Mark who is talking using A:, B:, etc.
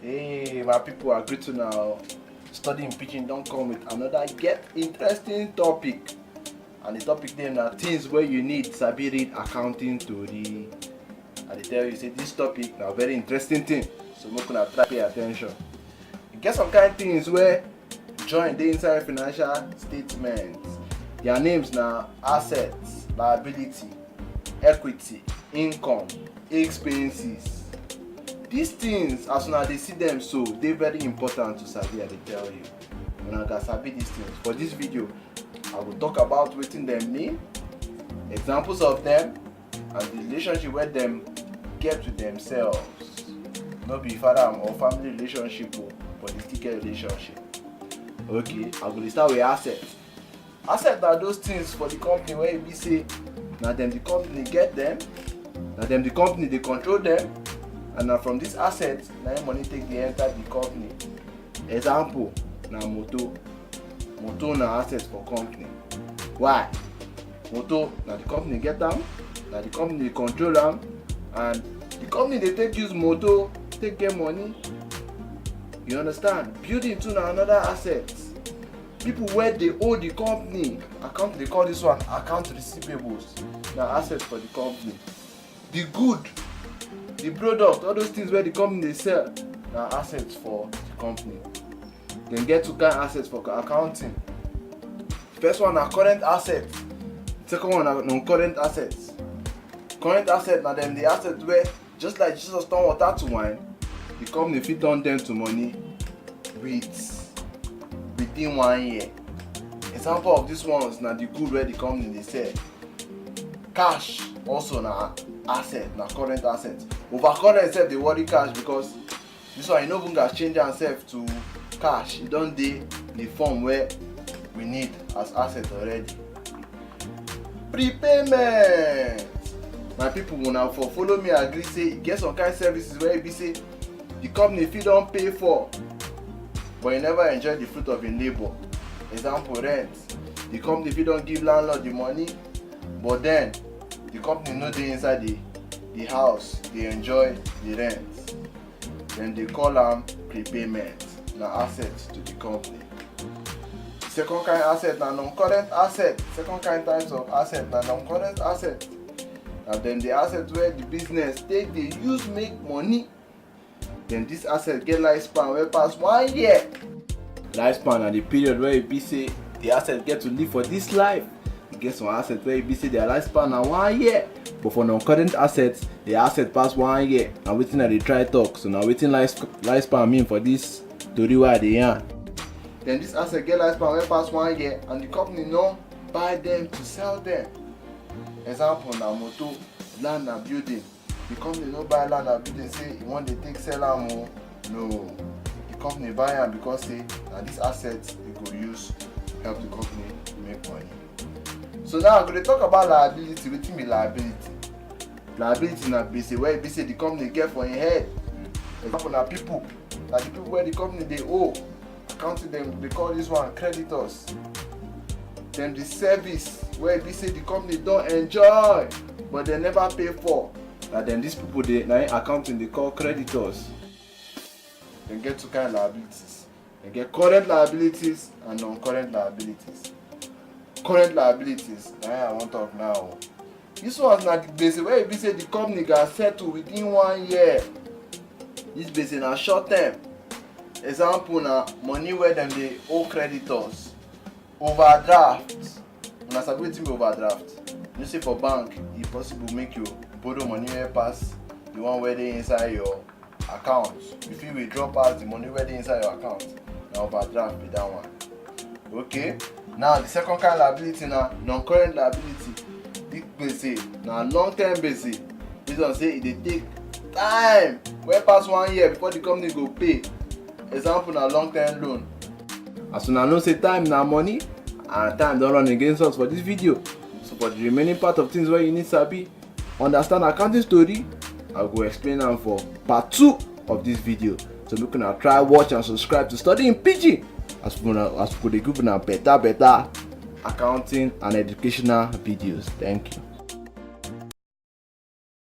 A: Hey, my people are great to now. Studying Pidgin don't come with another get interesting topic. And the topic then are things where you need sabi read accounting to the. And they tell you say this topic now very interesting thing. So we're gonna try pay attention. You get some kind of things where join the inside financial statements. Their names now assets, liability, equity, income, expenses. These things, as soon as they see them, so they're very important to sabi. I dey tell you. When I can sabi these things. For this video, I will talk about what them mean, examples of them, and the relationship where them get with themselves. Not be father or family relationship or political relationship. Okay, I will start with assets. Assets are those things for the company where we say, now them the company get them, now them the company they control them. And now from these assets, now money take the enter the company. Example, now motor. Motor na assets for company. Why? Motor, now the company get them, now the company they control them, and the company they take use motor, take get money. You understand? Building to another asset. People where they owe the company, account they call this one account receivables. Now assets for the company. The good, the product, all those things where the company they sell, now assets for the company. Then get two kind assets for accounting. First one are current assets. Second one are non-current assets. Current assets now them the assets where just like Jesus turn water to wine, the company fit turn them to money within 1 year. Example of these ones now the good where the company they sell. Cash also na asset, na current asset. Over current self they worry cash because this one you no even gats change yourself to cash. You don't dey the form where we need as asset already. Prepayment. My people una for follow me agree say e get some kind services where e be say the company fit don pay for but you never enjoy the fruit of your labor. Example, rent. The company fit don give landlord the money but then the company no dey inside the house dey enjoy the rent. Then they call am prepayment. Na asset to the company. Second kind asset na non-current asset. Second kind types of asset na non-current asset. Na then the asset where the business take dey use make money. Then this asset get lifespan wey pass 1 year. Lifespan na the period where e be say the asset get to live for this life. E get some assets where e be say their lifespan na 1 year. But for non-current assets, the asset pass 1 year. Na wetin I dey try talk. So na wetin lifespan mean for this story wey I dey yarn. Then this asset get lifespan wey pass 1 year and the company no buy them to sell them. Example na motor, land and building. The company no buy land and building say e wan dey take sell am o. No. The company buy am because say na this asset e go use help the company make money. So now I'm going to talk about liability. Wetin be liability? Liability na gbese where e be say the company get for im head. Example na people. Na the people where the company they owe. Accounting them, they call this one creditors. Then the service where e be say the company don't enjoy but they never pay for. And then these people they na accounting they call creditors. They get two kind of liabilities. They get current liabilities and non-current liabilities. Current liabilities, na I want talk now. This one's na the gbese where e be say the company got settle within 1 year. This gbese na short term. Example na money where them dey owe creditors. Overdraft. Una sabi wetin be overdraft? You say for bank, e possible make you borrow money wey pass the one where dey inside your account. You fit withdraw pass the money where dey inside your account. Na overdraft be that one. Okay. Now the second kind of liability na non-current liability. This gbese na long-term gbese. This one say e dey take time wey pass 1 year before the company go pay. Example na long-term loan. As una know say time na money and time don run against us for this video. So for the remaining part of things wey you need sabi understand accounting story, I go explain am for part 2 of this video. So make una try watch and subscribe to Studying Pidgin as we go dey give una better accounting and educational videos. Thank you.